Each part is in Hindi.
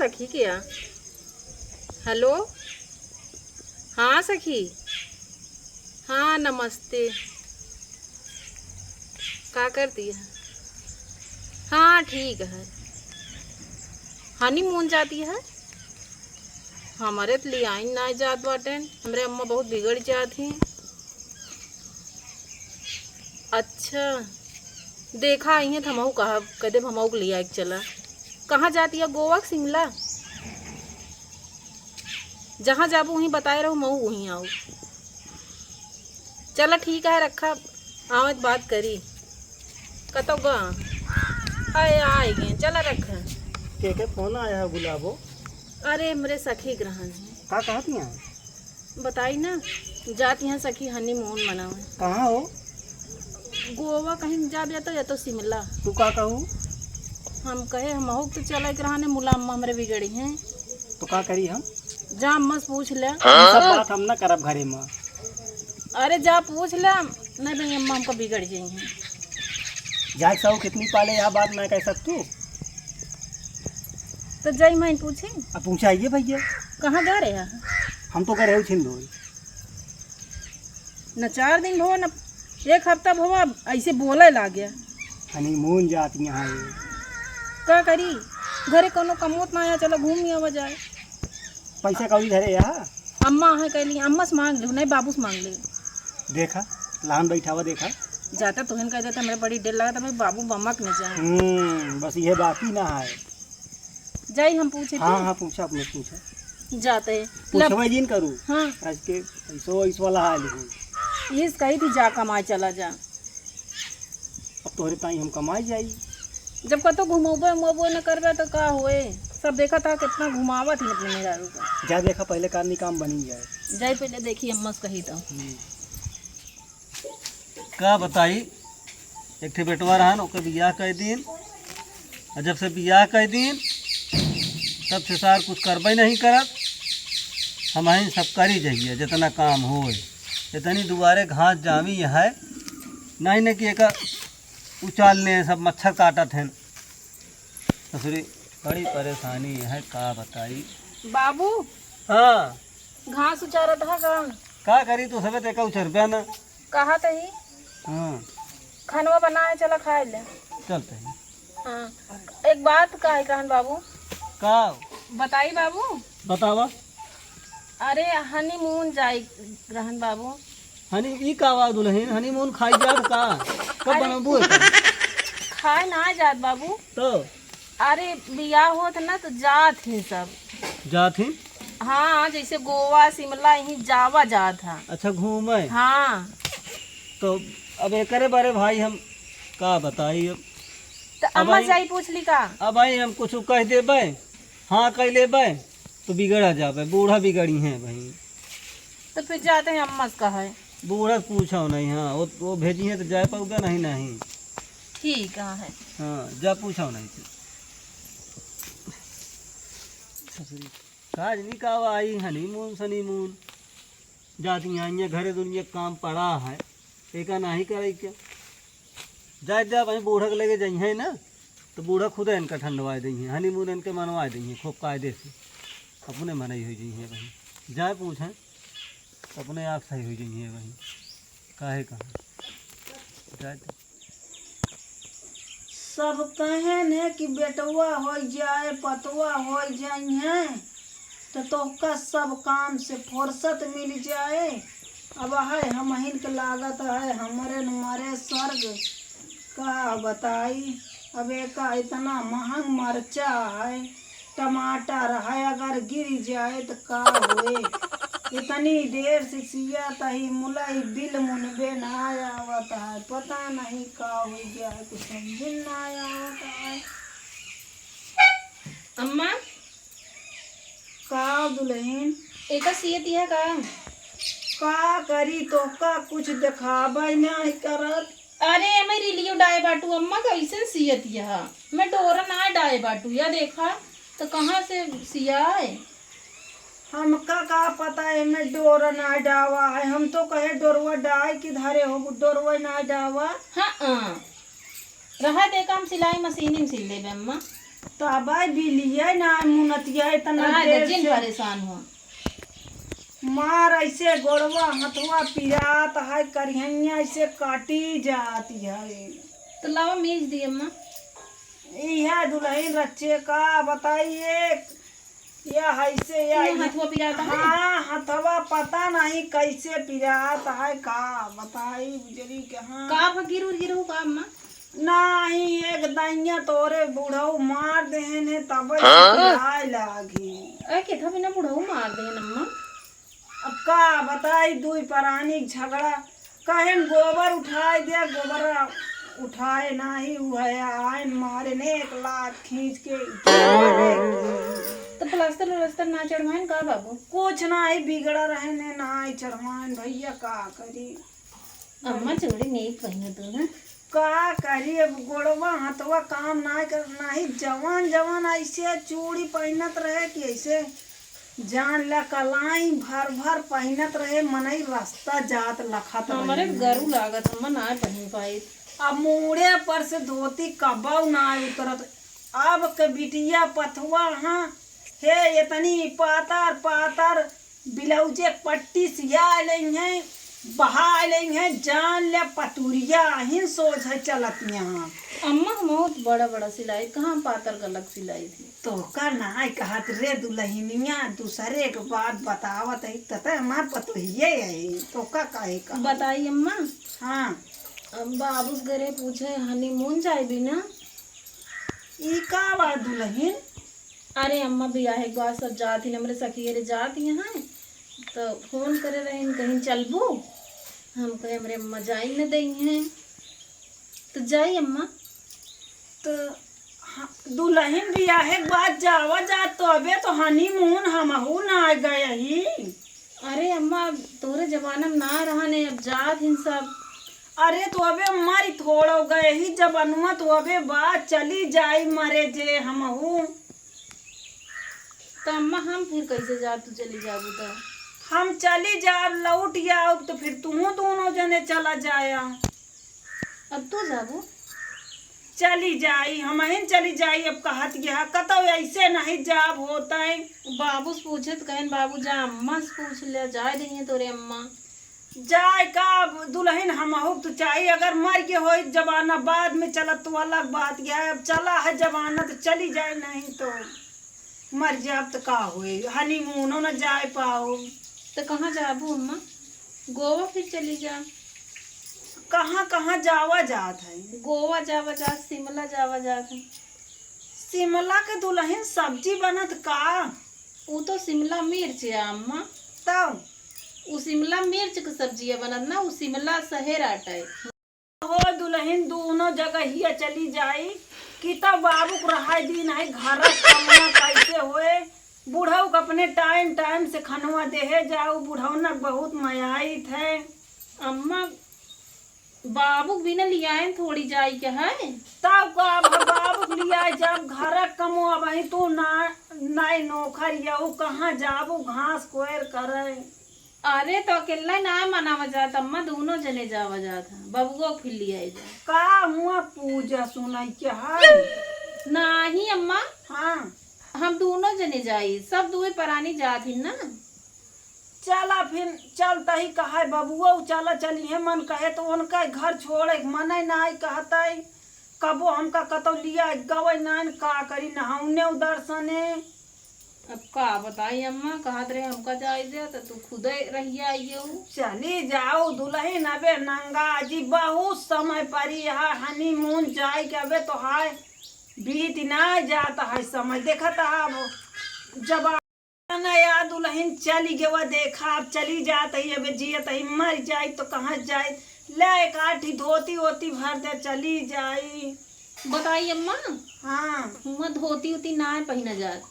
सखी क्या? हेलो। हाँ सखी। हाँ नमस्ते। क्या करती है? हाँ ठीक है। हनीमून जाती है? हमारे तो ले आई ना जात बाटे। हमरे अम्मा बहुत बिगड़ जाती। अच्छा देखा आई है थमहू कहा कदे हमहू को ले आए चला। कहाँ जाती है? गोवा शिमला? जहाँ जाबू वहीं बताए रहो मऊ वहीं आओ। चला ठीक है रखा। आवत बात करी कतो गा आए आएगे चला रखा। के फोन आया है गुलाबो? अरे मेरे सखी ग्रहण है। का कहती हैं? बताई ना जाती हैं सखी हनीमून मनावे। कहाँ हो? गोवा कहीं जा तो शिमला। तू का कहू? हम कहे हम तो चला ग्रहण मुला अम्मा हमरे बिगड़ी हैं। तो का करी हम? जा अम्मा से पूछ ले। ये सब बात हम ना करब घरे में। अरे जा पूछ ले नहीं भाई अम्मा हमको बिगड़ गई हैं। जाए सौ कितनी पाले यह बात मैं कह सकतू? तो जाई मैं पूछी। अब पूछाइए भैया। कहाँ जा रहे हैं? हम तो करे छिंदोई। न 4 दिन भो न 1 हफ्ता भो ऐसे बोले ला गया। हनीमून जाती यहाँ ये। का करी घरे कोनो कमोत ना आया चलो घूम आवा जाए। पैसा कौड़ी धरे यहाँ? अम्मा है कहली अम्मा से मांग ली नहीं बाबू से मांग ली। देखा लहान बैठा हुआ देखा। जाता तो कह देता मेरे बड़ी डर लगा था मैं बाबू बमक न जाए। बस ये बाकी ना है। जाई हम पूछे हाँ हाँ पूछा अपने पूछा। जाते पूछवे जिन करूँ। हाँ आज के पैसो इस वाला हाल है। ये कही थी जा कमाए चला जा। अब तोहरे ताई हम कमाई जाई। जब कतो घुमोबे उमोबे न करबे तो का होए। सब देखा था कितना घुमावा थी अपने मेहरारू का। जा देखा पहले कारनी काम बनी जाए। जाई पहले देखी अम्मा से कही तो। का बताई एक ठे बेटवा रहन ओके बियाह कर दिन और जब से बियाह कर दिन तब से सार कुछ करबे नहीं करत। हम ही सब करी जाइए जितना काम हो इतनी दुआरे घास जामी है नहीं न कि एक उचालने सब मच्छर काटत हैं। ससुरी बड़ी परेशानी है का बताई। बाबू हाँ घास उचारत है का करी तू सब एक उचरबे न। कहा तही हाँ खानवा बनाए चला खाए ले। चलते हैं। हाँ एक बात का है कहन बाबू। का बताई बाबू। बतावा। अरे हनीमून जाई रहन बाबू। हनी ई का आवाज दुल्हन हनीमून खाई जाब का कब बनबू खाए ना जात बाबू। तो अरे बियाह होत ना तो जात है सब। जात ही। हाँ जैसे गोवा शिमला यहीं जावा जात है। अच्छा घूमे। हाँ तो अब एकरे बारे भाई हम का बताई अब। तो अम्मा से आई पूछ ली का। अब भाई हम कुछ कह देबे हाँ कह लेबे तो बिगड़ जाबे। बूढ़ा बिगड़ी हैं भाई। तो फिर जाते हैं अम्मा से कहा है। बूढ़ा पूछो नहीं। हाँ वो भेजी है तो जाए पाऊगा नहीं नहीं। ठीक है। हाँ जा पूछो नहीं काज नहीं का आई हनीमून सनीमून जाती आई घरे दुनिया काम पड़ा है एक नहीं करे क्या। जाए जा वहीं बूढ़ा के लेके जाइए ना तो बूढ़ा खुद इनका ठंडवा देंगे हनीमून इनके मनवा देंगे खूब कायदे से अपने मनाई हुई जाइए वहीं। जाए पूछें अपने आप सही हुई जाइए वहीं काहे कहाँ जाए। सब कहे ने कि बेटवा हो जाए पतवा हो जाए तो तोहका सब काम से फुर्सत मिल जाए। अब है हम के लागत है हमारे मारे स्वर्ग का बताई। अब एक इतना महंग मरचा है टमाटर है अगर गिर जाए तो का होए। इतनी देर से सिया तही मुलाई बिल मुनबे न आवत है पता नहीं का हो जाए कुछ समझ न आवत है। अम्मा का दुल्हन एक सीयत है का करी तो का कुछ दिखाबे नहीं करत। अरे मेरी लिए डाए बाटू अम्मा कैसे सियत है। मैं डोरा ना डाए बाटू या देखा तो कहाँ से सिया है। हमका का पता है मैं डोरा ना डावा है। हम तो कहे डोरवा डाए कि धारे हो डोरवा ना डावा। हाँ रहा देखा हम सिलाई मशीन में सिल लेबे अम्मा। तबाई बिलिए ना मुनतिया इतना आज देर जिन से परेशान हुआ। मार ऐसे गोड़वा हथवा पिरात है करिहैया ऐसे काटी जाती है। तो लावा मीज दी अम्मा। यह दुल्हन रच्चे का बताइए या ऐसे या यहाँ हथुआ पिराता है। हाँ हथवा पता नहीं कैसे पिरात है का बताई गुजरी के हाँ का फकीर गिरू का अम्मा। नहीं एक दैया तोरे बूढ़ऊ मार देने तब पिराए लागी। ए के था बिना बुढ़ऊ मार दे अम्मा। अब का बताई दुई प्राणी झगड़ा कहें गोबर उठाए दिया गोबर उठाए नहीं हुआ आए मारे ने 1 लाख खींच के तो प्लास्टर व्लास्टर ना चढ़वाइन का बाबू। कुछ नहीं बिगड़ा रहे ने ना चढ़वान भैया का करी अम्मा चूड़ी नहीं पहने तू ना। का करी अब गोड़वा हथवा काम ना कर नहीं जवान जवान ऐसे चूड़ी पहनत रहे कि ऐसे जान ला कलाई भर भर पहनत रहे मनई रास्ता जात लखत हमारे रहे। गरू लागत अम्मा ना पहन पाई। अब मुड़े पर से धोती कबाऊ ना उतरत अब के बिटिया पथवा हाँ हे इतनी पातर पातर ब्लाउजे पट्टी सिया लें हैं बहा लें हैं जान ले पतुरिया हिन सोच है चलत यहाँ। अम्मा बहुत बड़ा बड़ा सिलाई कहाँ पातर गलत सिलाई थी। तो का नाय कहत रे दुल्हनिया दूसरे के बात बतावत है तते हमार पतोहिए है तो का काहे का बताई अम्मा। हाँ अब बाबूस घरे पूछे हनीमून जाए भी ना। ई का बा दुल्हन अरे अम्मा ब्याह के बाद सब जाती हमरे सखियरे जाती हैं तो फोन करे रहे कहीं चलबू। हम कहे हमरे अम्मा जाई न दई हैं तो जाई अम्मा। तो हाँ, दुल्हन ब्याह के बाद जावा जा तो अबे तो हनीमून हमहू ना गए ही। अरे अम्मा तोरे जमाना में ना रहा ने अब जात हिन सब। अरे तो अबे मारी थोड़ा गए ही जब अनुआ तो अबे बात चली जाई मरे जे हमहू। तो अम्मा हम फिर कैसे जा तू चली जाबू तो। हम चली जा लौट जाओ तो फिर तुम दोनों जने चला जाया। अब तू जाबू। चली जाई हमहिन चली जाई अब कहत गया कतो ऐसे नहीं जाब होता है। बाबू से पूछे तो कहन बाबू जा अम्मा से पूछ ले जाए देंगे तोरे अम्मा। जाए का दुल्हन हमहू तो चाहिए अगर मर के हो जमाना बाद में चला तो अलग बात गया अब चला है जमाना तो चली जाए नहीं तो मर जाब तो का हुए हनीमून न जाए पाओ। तो कहाँ जाबू अम्मा। गोवा फिर चली जा। कहाँ कहाँ जावा जात है। गोवा जावा जा शिमला जावा जात है। शिमला के दुल्हन सब्जी बनत का वो तो शिमला मिर्च है अम्मा। तब वो शिमला मिर्च की सब्जी है बनत ना वो शिमला शहर आटा है। हो दुल्हन दोनों जगह ही चली जाई कि तब बाबू को रहा दिन है घर कमना कैसे होए बूढ़ऊ को अपने टाइम टाइम से खनवा देहे जाओ बूढ़ऊ न बहुत मयाइत है। अम्मा बाबू भी न लिया है थोड़ी जाई क्या है। तब का बाबू को लिया जब घर कमो वही तू ना नाई नौकर यऊ कहाँ जाबू घास कोयर करे। अरे तो अकेला ना मनावा जाता अम्मा दोनों जने जावा जाता बबुआ को फिर लिया जा। का हुआ पूजा सुनाई क्या है। नहीं अम्मा हाँ हम दोनों जने जाई सब दुए परानी जात ही ना। चला फिर चलता ही कहा बबुआ चला चली है मन कहे तो उनका घर छोड़े मन ना कहता है कबो हमका कतो लिया गवे नान का करी नहाउने दर्शने। अब का बताई अम्मा कहत रहे हमका जाए दे तो तू खुद रहिया आइयो। चली जाओ दुल्हन अबे नंगा जी बहुत समय परी है हनीमून जाए के अबे तो हाय बीत ना जाता है समय देखता अब जब नया दुल्हन चली गवा देखा अब चली जात ही अबे जियत ही मर जाई तो कहाँ जाए ले काठी धोती वोती भर दे चली जाई। बताई अम्मा हाँ हुआ धोती उती ना पहना जात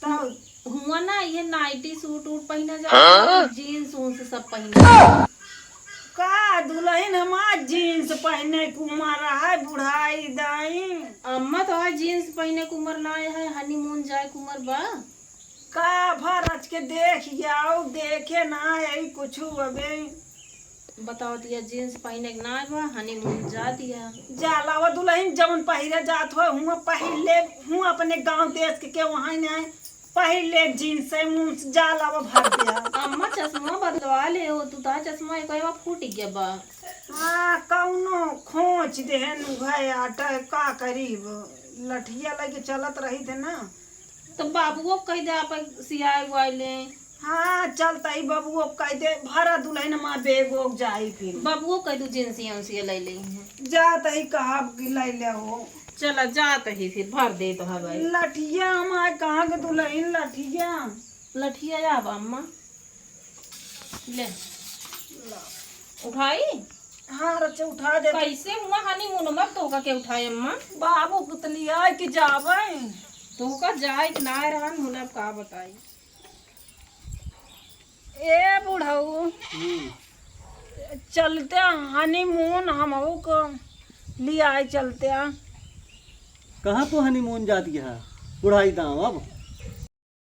तब हुआ ना ये नाइटी सूट उट पहना जात जीन्स उन्स सब पहना। का दुल्हन हमार जीन्स पहने कुमार है बुढ़ाई दाई। अम्मा तो है जीन्स पहने के उम्र ना है हनीमून जाए के उम्र बा। का भर रच के देख आओ देखे ना यही कुछ अबे बताओ दिया जीन्स पहने के ना बा हनीमून जा दिया। जा लावा दुल्हन जवन पहिरे जात हो हुआ पहले हूँ अपने गांव देश के वहाँ नहीं पहले जीन्स मुंह जा लावा भर दिया। अम्मा चश्मा बदलवा ले हो तू ता चश्मा एक बार फूट गया बा। हाँ कौनो खोच देहन भाई आटा का करीब लठिया लगे चलत रही थे ना। तो बाबुओ कह दे आप सियाए वाले। हाँ चलता ही बबुओ कह दे भरा दुल्हन माँ बेग ओग जाई फिर बाबुओ कह दू जिनसिया उनसिया ले ले जात ही कहा लै ले हो। चला जात ही फिर भर दे तो हवाई लठिया हमारे कहाँ के दुल्हन लठिया लठिया जा अम्मा ले उठाई। हाँ रचे उठा दे कैसे हुआ हनीमून में तो का के उठाए अम्मा बाबू पुतलिया कि जावे तो का जाए कि ना रहा मुला का बताई। ए बुढ़ऊ चलते हनीमून हम को लिया चलते कहाँ तो हनीमून जाती है बुढ़ाई दाम अब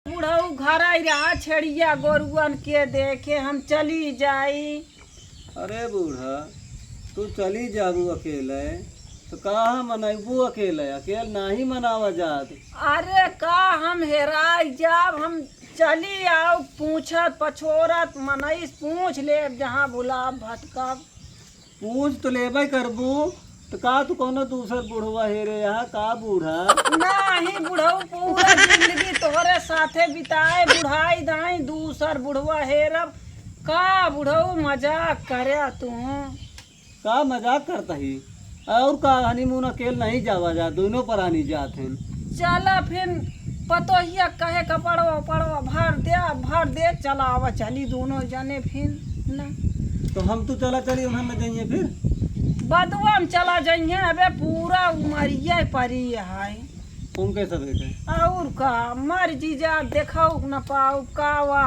बुढ़ऊ घर आई रहा छेड़िया गोरुअन के देखे हम चली जाई। अरे बूढ़ा तू चली जाबू अकेले तो कहाँ मनाबू अकेले अकेले नहीं मनावा जात। अरे का हम हेराई जाब हम चली आओ पूछत पछोरत मनईस पूछ ले जहाँ भुलाब भटकब पूछ तो लेबे करबू तो का तू कोनो दूसर बुढ़वा हेरे यहाँ का बूढ़ा नहीं बुढ़ऊ पूरा जिंदगी तोहरे साथे बिताए बुढ़ाई दाई दूसर बुढ़वा हेरब का बुढ़ऊ मजाक करे तू का मजाक करता ही और का हनीमून अकेले नहीं जावा जा दोनों परानी जात हैं। चला फिर पतोहिया कहे कपड़वा पड़वा भर दे चलावा चली दोनों जने फिर ना तो हम तो चला चली वहाँ में जाइए फिर बदवा में चला जाइए अबे पूरा उमरिया परी है तुम कैसे बेटे और का मर्जी जा देखो न पाओ का वा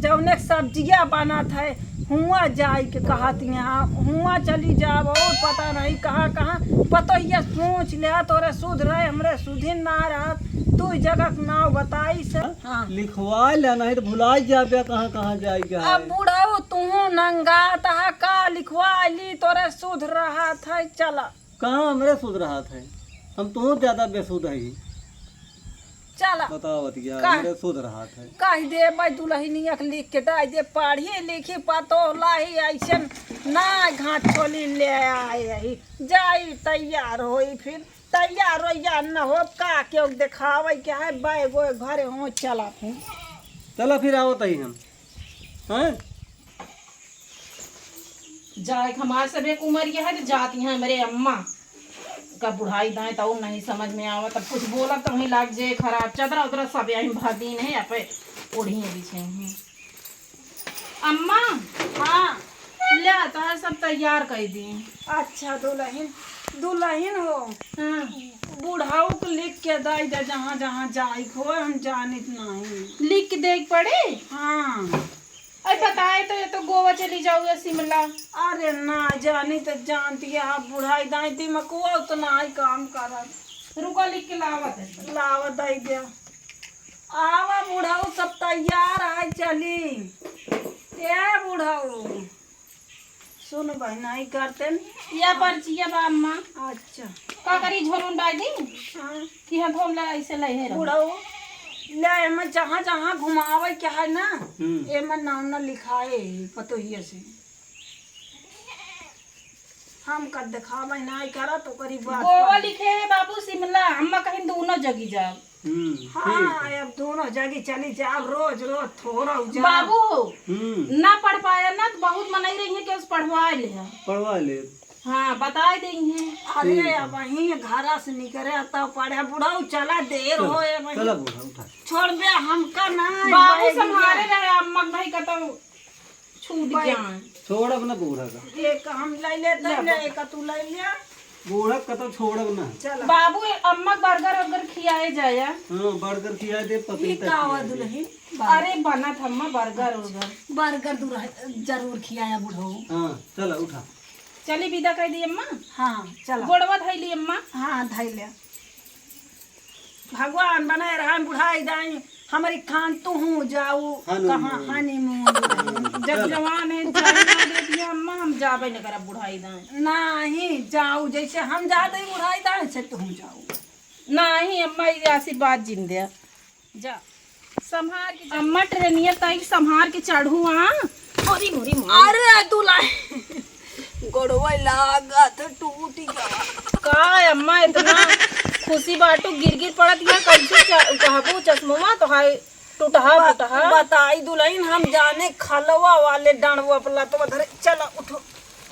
जब ने सब्जियां बना था हुआ जाए के कहती यहाँ हुआ चली जाब और पता नहीं कहाँ कहाँ पतोहिया सोच ले तोरे सुध रहे हमरे सुधिन ना रहा तू जगह के नाव बताई से। हाँ लिखवा ले नहीं तो भुला जाबे कहाँ कहाँ जाएगा। अब बुढ़ाऊ तू नंगा तहा का लिखवा ली तोरे सुध रहा था चला कहाँ हमरे सुध रहा था हम तो ज्यादा बेसुध है चला बताओ बतिया का- हमरे सुध रहा था कह दे भाई दुल्हनिया के लिख के डाल दे पढ़ी लिखी पतो लाही ऐसन ना घाट छोली ले आई जाई तैयार होई फिर तैयार हो या न हो का के दिखावे क्या है बैग वो घरे हो चला फिर चलो फिर आओ तही हम हैं जाए हमारे सब एक उम्र यह है तो जाती हैं मेरे अम्मा का बुढ़ाई दाएं तो नहीं समझ में आवा तब कुछ बोला तो वहीं लाग जाए खराब चदरा उतरा सब यहीं भादी नहीं या पे ओढ़ी बिछे हैं। अम्मा हाँ ले आता है सब तैयार कर दी। अच्छा दुल्हन हो हाँ बुढ़ाऊ को लिख के दाई दे जहाँ जहाँ जाई हो हम जानित नहीं लिख के देख पड़े। हाँ अरे बताए तो ये तो गोवा चली जाओगे शिमला। अरे ना जानी तो जानती है आप बुढ़ाई दाई दिमकुआ उतना ही काम करत रुको लिख के लावत है। लावा दई दे आवा बुढ़ाऊ सब तैयार है चली ए बुढ़ाऊ सुन बहना ही करते न। या पर्चिया बा अम्मा अच्छा का करी झोलून डाल दी हाँ कि हम भोला ऐसे ले है बुढ़ाऊ ले एमे जहाँ जहाँ घुमावे क्या है ना एमे नाम ना लिखाए पतोहिया से हम कर दिखावे नहीं करा तो करी बात गोवा पर। लिखे है बाबू शिमला हम कहीं दोनों जगी जाओ। हाँ अब दोनों जगह चली जाओ रोज रोज थोड़ा जाओ बाबू ना पढ़ पाया ना तो बहुत मनाई रही है कि उस पढ़वा ले पढ़वा ले हाँ बता देंगे। अरे अब वहीं घरा से निकले तब पढ़े बुढ़ाऊ चला देर हो चला बूढ़ा उठा छोड़ दे हमका ना बाबू संभाले रहे अम्मा भाई का तो छूट गया। छोड़ अपना बूढ़ा का एक हम ले लेते एक तू ले लिया बूढ़ा का तो छोड़ अपना चला बाबू अम्मा बर्गर वर्गर खियाए जाया। हाँ बर्गर खिया दे पपीता कावा खिया दे। दुल्हन अरे बना था अम्मा बर्गर वर्गर बर्गर जरूर खियाया बुढ़ऊ हाँ चला उठा चली विदा कर दी अम्मा। हाँ चला गोड़वा धैली अम्मा। हाँ धैले भगवान बनाए रहा बुढ़ाई दाई हमारी खान तू हूँ जाऊ हनीमून। कहाँ हनीमून जब जवान है जाए ना देती अम्मा हम जाबे न करब बुढ़ाई दाए। नहीं जाऊ जैसे हम जाते ही उड़ाई दाए से तू जाऊ। नहीं अम्मा ये आशीर्वाद जिंदे जा संभार के अम्मा ट्रेनियर ताई संभार के चढ़ू आ मोरी मोरी अरे तू लाई गोड़वा लागत टूट गया का अम्मा इतना खुशी बाटू गिर गिर पड़त या कैसे कहबू चश्मा तो हाय टूटहा टूटहा बताई दुल्हन हम जाने खलवा वाले डांडवा पला तो धरे चला उठो।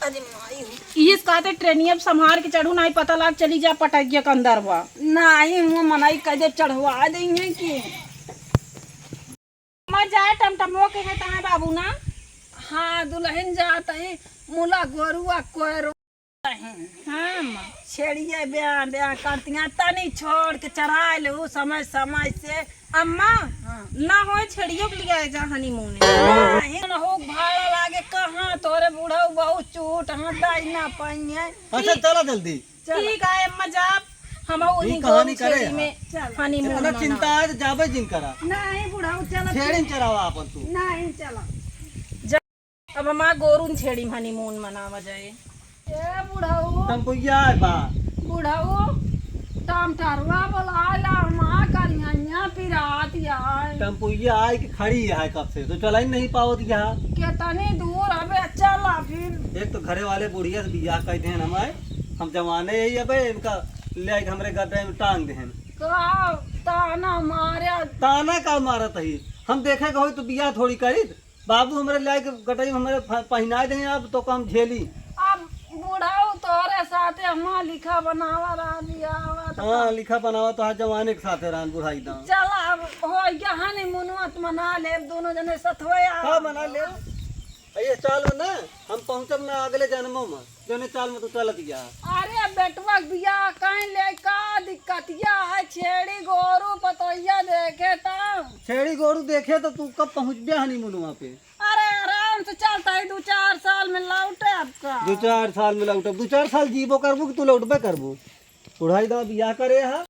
अरे माई इस कहते ट्रेनियर संभार के चढ़ू नहीं पता लाग चली जा पटकिया के अंदर बा नहीं वो मनाई कदे चढ़वा देंगे कि अम्मा जाए टमटमो के है तहां बाबू ना। हाँ दुल्हन जाता है मुला गोरुआ कोयरो हाँ अम्मा छेड़िए ब्याह ब्याह करतियाँ तनी छोड़ के चढ़ा लो समय समय से। अम्मा ना हो छेड़ियों के लिए जा हनीमून नहीं न हो भाड़ा लागे कहाँ तोरे बूढ़ा बहुत चोट हाँ दाई ना पाइए। अच्छा चलो जल्दी। ठीक है अम्मा जा हम वही ये कहानी गोल करे छेड़ी में हनीमून इतना मनाओ। चिंता है तो जाबे जिन करा नहीं बूढ़ा चल छेड़िन चरावा अपन तू। नहीं चला अब अम्मा गोरुन छेड़ी में हनीमून मनावा जाए। ए बुढ़ाऊ टम्पुइया है बा बुढ़ाऊ टाम टारुआ बोला माँ करिया पिरात यार टम्पुइया आई कि खड़ी है कब से तो चला ही नहीं पावत यहाँ। कितनी दूर अबे चला फिर एक तो घरे वाले बुढ़िया से बियाह कर देन हमारे हम जवाने यही अबे इनका ले आके हमरे गड्ढे में टांग देन का ताना मारे ताना का मारत ही हम देखे हो तो बियाह थोड़ी करी बाबू हमरे ले आके गड्ढे में हमरे पहना दें अब तो कम झेली। अब बुढ़ाऊ तोरे साथे हमार लिखा बनावा रहा दिया हाँ लिखा बनावा तो आज जवाने के साथ रहन बुढ़ाई दाम चला अब हो गया हनीमून मना ले दोनों जने सथवे हाँ मना ले ये चाल में ना हम पहुँचब ना अगले जन्मों में जने चाल में तो चल दिया। अरे बेटवा बिया कहीं ले का दिक्कतिया है छेड़ी गोरू पतोहिया देखे तब छेड़ी गोरू देखे तो तू कब पहुँच गया हनीमून वहाँ पे। अरे आराम से चलता है 2-4 साल में लौटे आपका 2-4 साल में लौटब 2-4 साल जीबो करबू कि तू लौटबे करबू बुढ़ाई दा बियाह करे हा।